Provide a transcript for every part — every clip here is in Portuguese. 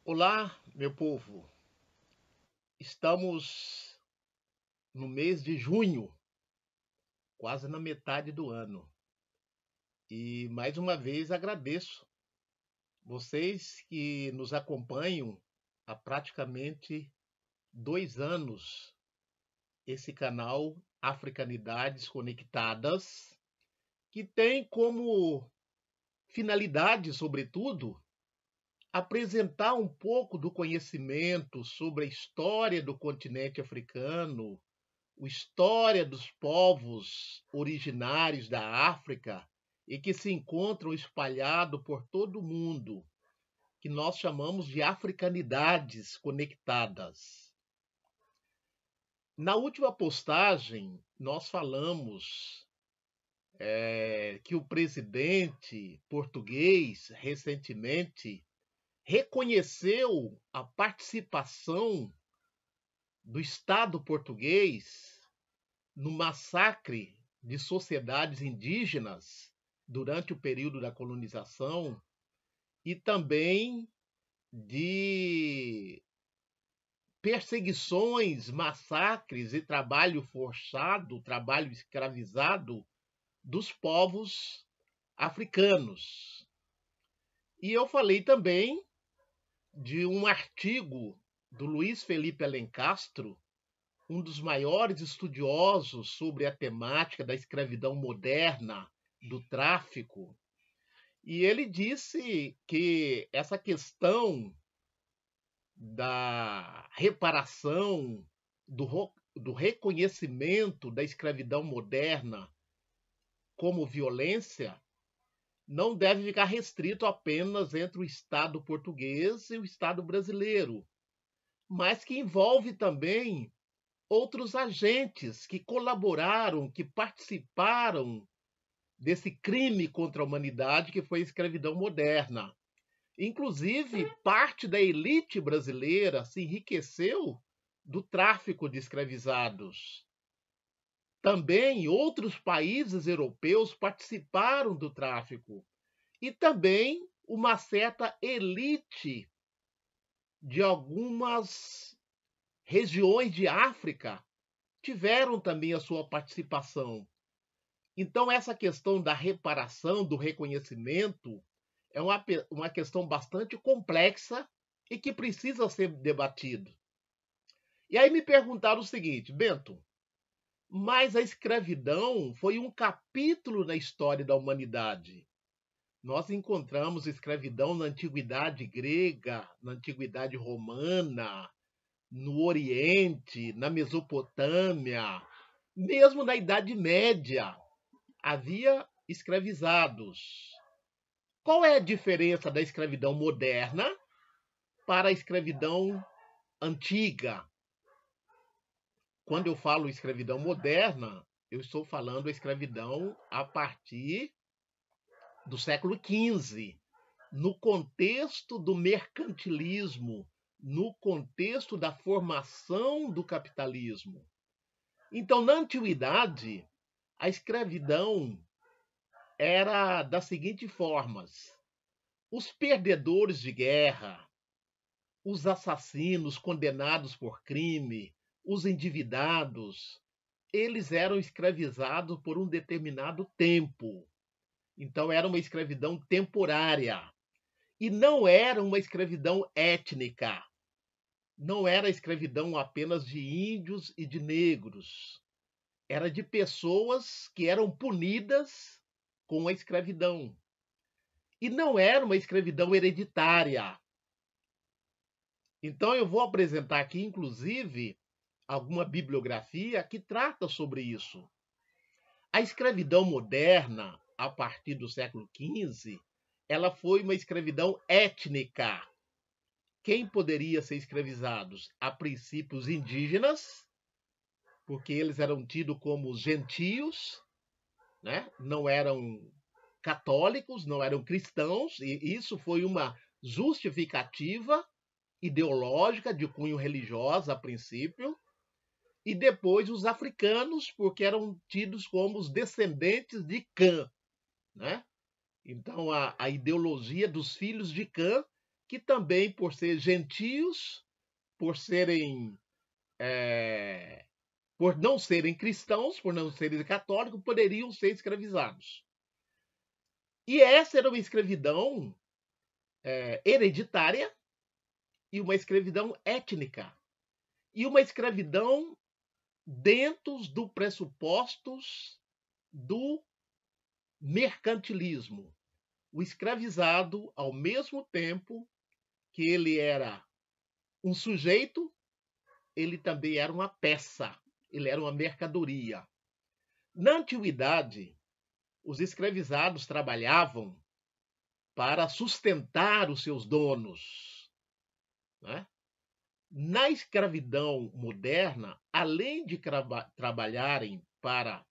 Olá, meu povo. Estamos no mês de junho, quase na metade do ano. E mais uma vez agradeço vocês que nos acompanham há praticamente 2 anos, esse canal Africanidades Conectadas, que tem como finalidade, sobretudo, apresentar um pouco do conhecimento sobre a história do continente africano, a história dos povos originários da África e que se encontram espalhados por todo o mundo, que nós chamamos de africanidades conectadas. Na última postagem, nós falamos que o presidente português recentemente reconheceu a participação do Estado português no massacre de sociedades indígenas durante o período da colonização e também de perseguições, massacres e trabalho forçado, trabalho escravizado dos povos africanos. E eu falei também de um artigo do Luiz Felipe Alencastro, um dos maiores estudiosos sobre a temática da escravidão moderna, do tráfico, e ele disse que essa questão da reparação, do reconhecimento da escravidão moderna como violência não deve ficar restrito apenas entre o Estado português e o Estado brasileiro, mas que envolve também outros agentes que colaboraram, que participaram desse crime contra a humanidade que foi a escravidão moderna. Inclusive, parte da elite brasileira se enriqueceu do tráfico de escravizados. Também outros países europeus participaram do tráfico. E também uma certa elite de algumas regiões de África tiveram também a sua participação. Então, essa questão da reparação, do reconhecimento, é uma questão bastante complexa e que precisa ser debatido. E aí me perguntaram o seguinte, Bento, mas a escravidão foi um capítulo na história da humanidade. Nós encontramos escravidão na antiguidade grega, na antiguidade romana, no Oriente, na Mesopotâmia, mesmo na Idade Média havia escravizados. Qual é a diferença da escravidão moderna para a escravidão antiga? Quando eu falo escravidão moderna, eu estou falando a escravidão a partir do século XV, no contexto do mercantilismo, no contexto da formação do capitalismo. Então, na antiguidade, a escravidão era das seguintes formas: os perdedores de guerra, os assassinos condenados por crime, os endividados, eles eram escravizados por um determinado tempo. Então era uma escravidão temporária. E não era uma escravidão étnica. Não era escravidão apenas de índios e de negros. Era de pessoas que eram punidas com a escravidão. E não era uma escravidão hereditária. Então eu vou apresentar aqui, inclusive, alguma bibliografia que trata sobre isso. A escravidão moderna, a partir do século XV, ela foi uma escravidão étnica. Quem poderia ser escravizados? A princípio, os indígenas, porque eles eram tidos como gentios, né? Não eram católicos, não eram cristãos, e isso foi uma justificativa ideológica de cunho religioso a princípio, e depois os africanos, porque eram tidos como os descendentes de Cã, né? Então a ideologia dos filhos de Cã, que também, por ser gentios, por serem, por não serem cristãos, por não serem católicos, poderiam ser escravizados. E essa era uma escravidão hereditária e uma escravidão étnica. E uma escravidão dentro dos pressupostos do mercantilismo. O escravizado, ao mesmo tempo que ele era um sujeito, ele também era uma peça, ele era uma mercadoria. Na antiguidade, os escravizados trabalhavam para sustentar os seus donos, né? Na escravidão moderna, além de trabalharem para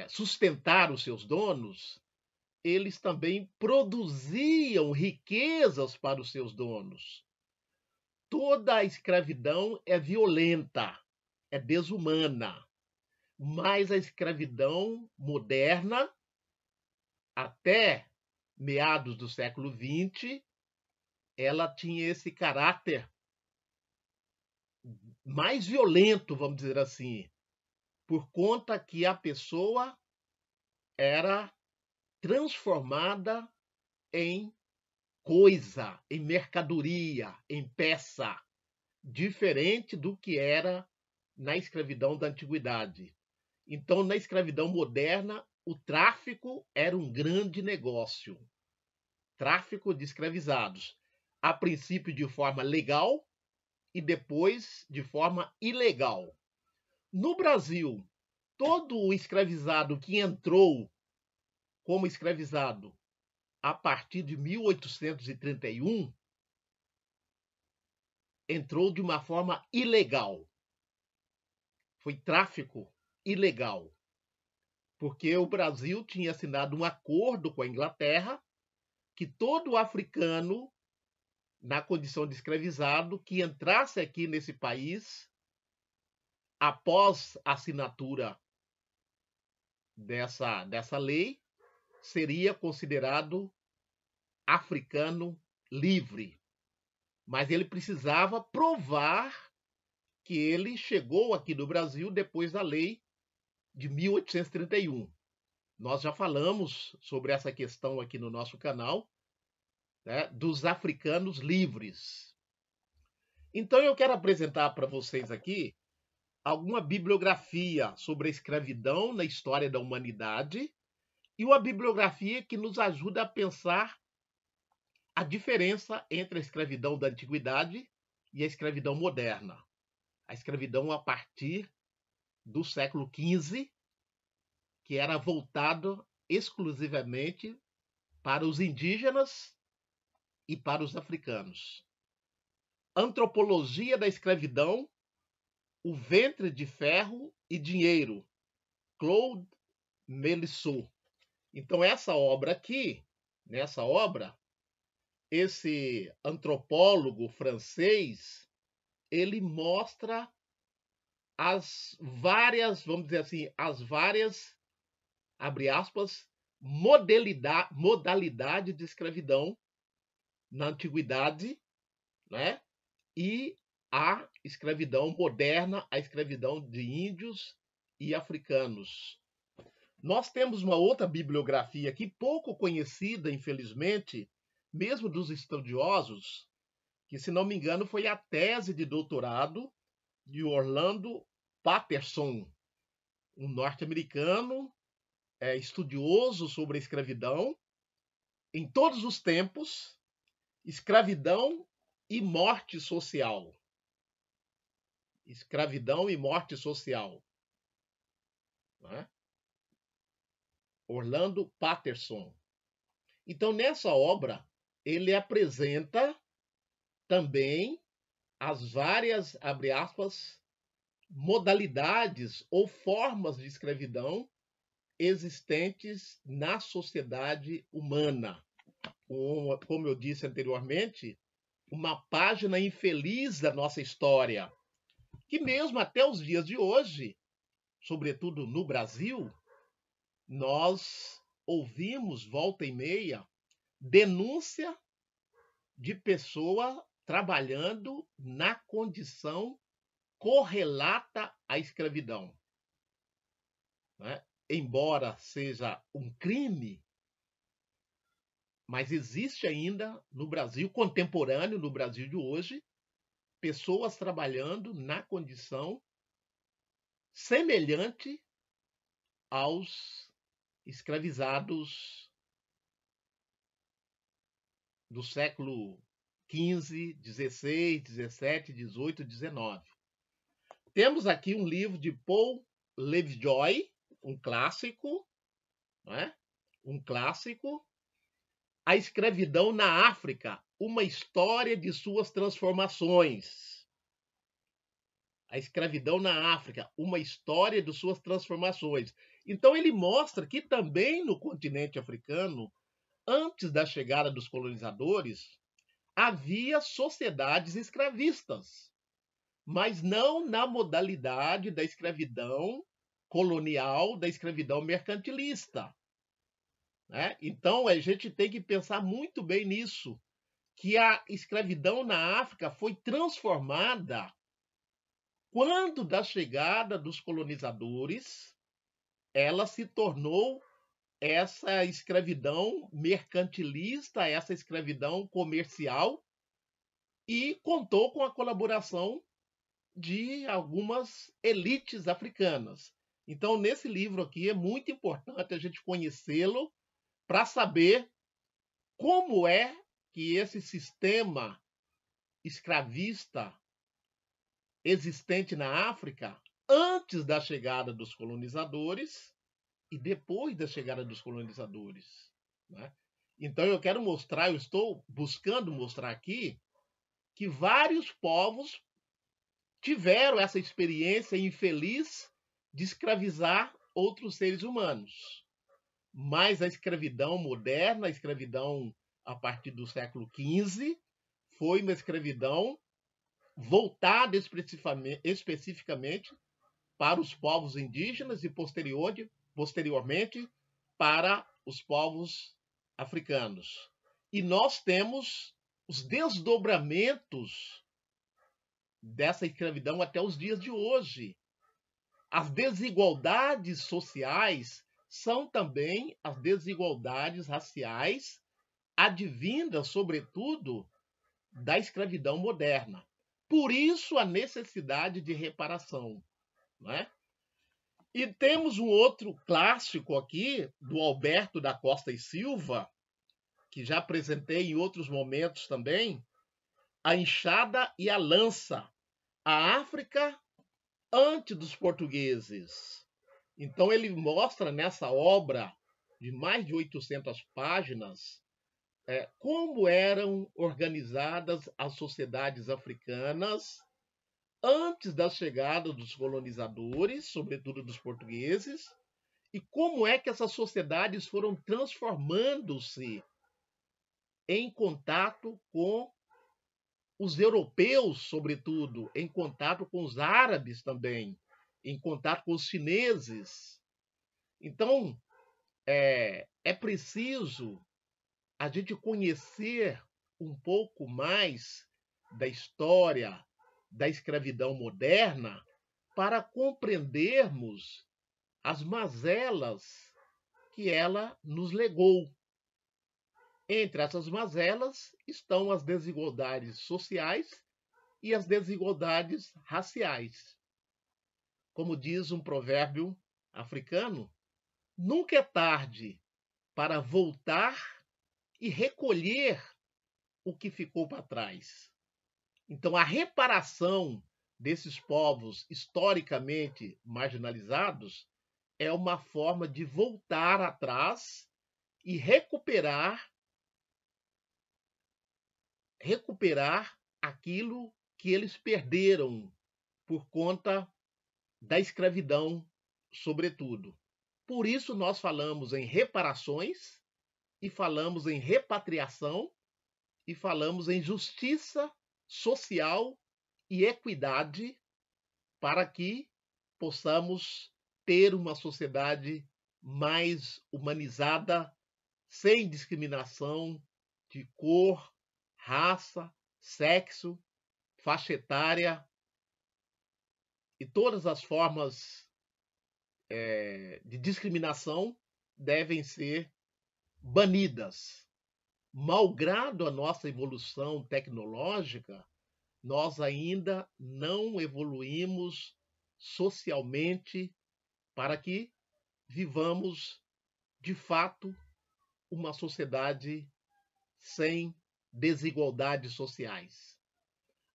sustentar os seus donos, eles também produziam riquezas para os seus donos. Toda a escravidão é violenta, é desumana, mas a escravidão moderna, até meados do século XX, ela tinha esse caráter mais violento, vamos dizer assim, por conta que a pessoa era transformada em coisa, em mercadoria, em peça, diferente do que era na escravidão da antiguidade. Então, na escravidão moderna, o tráfico era um grande negócio. Tráfico de escravizados, a princípio de forma legal e depois de forma ilegal. No Brasil, todo o escravizado que entrou como escravizado a partir de 1831 entrou de uma forma ilegal. Foi tráfico ilegal. Porque o Brasil tinha assinado um acordo com a Inglaterra que todo africano, na condição de escravizado, que entrasse aqui nesse país, após a assinatura dessa lei, seria considerado africano livre. Mas ele precisava provar que ele chegou aqui no Brasil depois da lei de 1831. Nós já falamos sobre essa questão aqui no nosso canal, né, dos africanos livres. Então eu quero apresentar para vocês aqui alguma bibliografia sobre a escravidão na história da humanidade e uma bibliografia que nos ajuda a pensar a diferença entre a escravidão da antiguidade e a escravidão moderna. A escravidão a partir do século XV, que era voltado exclusivamente para os indígenas e para os africanos. Antropologia da escravidão, o ventre de ferro e dinheiro, Claude Melissot. Então essa obra aqui, nessa obra, esse antropólogo francês, ele mostra as várias, vamos dizer assim, as várias, abre aspas, modalidade de escravidão na antiguidade, né? E a escravidão moderna, a escravidão de índios e africanos. Nós temos uma outra bibliografia aqui, pouco conhecida, infelizmente, mesmo dos estudiosos, que, se não me engano, foi a tese de doutorado de Orlando Patterson, um norte-americano estudioso sobre a escravidão em todos os tempos, escravidão e morte social. Escravidão e morte social. Né? Orlando Patterson. Então, nessa obra, ele apresenta também as várias, abre aspas, modalidades ou formas de escravidão existentes na sociedade humana. Como eu disse anteriormente, uma página infeliz da nossa história, que mesmo até os dias de hoje, sobretudo no Brasil, nós ouvimos volta e meia denúncia de pessoa trabalhando na condição correlata à escravidão, né? Embora seja um crime, mas existe ainda no Brasil contemporâneo, no Brasil de hoje, pessoas trabalhando na condição semelhante aos escravizados do século XV, XVI, XVII, XVIII, XIX. Temos aqui um livro de Paul Lovejoy, um clássico, né? Um clássico, A Escravidão na África, uma história de suas transformações. A escravidão na África, uma história de suas transformações. Então ele mostra que também no continente africano, antes da chegada dos colonizadores, havia sociedades escravistas, mas não na modalidade da escravidão colonial, da escravidão mercantilista, né? Então a gente tem que pensar muito bem nisso, que a escravidão na África foi transformada quando da chegada dos colonizadores, ela se tornou essa escravidão mercantilista, essa escravidão comercial, e contou com a colaboração de algumas elites africanas. Então, nesse livro aqui, é muito importante a gente conhecê-lo para saber como é que esse sistema escravista existente na África, antes da chegada dos colonizadores e depois da chegada dos colonizadores, né? Então, eu quero mostrar, eu estou buscando mostrar aqui, que vários povos tiveram essa experiência infeliz de escravizar outros seres humanos. Mas a escravidão moderna, a escravidão a partir do século XV, foi uma escravidão voltada especificamente para os povos indígenas e posteriormente para os povos africanos. E nós temos os desdobramentos dessa escravidão até os dias de hoje. As desigualdades sociais são também as desigualdades raciais, advindas, sobretudo, da escravidão moderna. Por isso, a necessidade de reparação, né? E temos um outro clássico aqui, do Alberto da Costa e Silva, que já apresentei em outros momentos também, A Enxada e a Lança, a África antes dos portugueses. Então ele mostra nessa obra de mais de 800 páginas como eram organizadas as sociedades africanas antes da chegada dos colonizadores, sobretudo dos portugueses, e como é que essas sociedades foram transformando-se em contato com os europeus, sobretudo, em contato com os árabes também, em contato com os chineses. Então, é preciso a gente conhecer um pouco mais da história da escravidão moderna para compreendermos as mazelas que ela nos legou. Entre essas mazelas estão as desigualdades sociais e as desigualdades raciais. Como diz um provérbio africano, nunca é tarde para voltar e recolher o que ficou para trás. Então, a reparação desses povos historicamente marginalizados é uma forma de voltar atrás e recuperar aquilo que eles perderam por conta da escravidão, sobretudo. Por isso nós falamos em reparações e falamos em repatriação e falamos em justiça social e equidade para que possamos ter uma sociedade mais humanizada, sem discriminação de cor, raça, sexo, faixa etária e todas as formas de discriminação devem ser banidas. Malgrado a nossa evolução tecnológica, nós ainda não evoluímos socialmente para que vivamos, de fato, uma sociedade sem desigualdades sociais.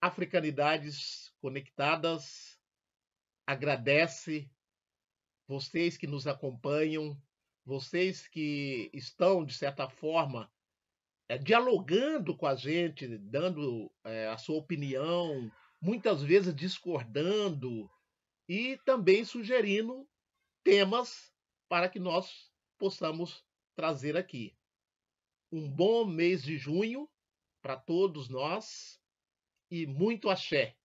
Africanidades Conectadas agradece vocês que nos acompanham, vocês que estão, de certa forma, dialogando com a gente, dando a sua opinião, muitas vezes discordando e também sugerindo temas para que nós possamos trazer aqui. Um bom mês de junho para todos nós e muito axé.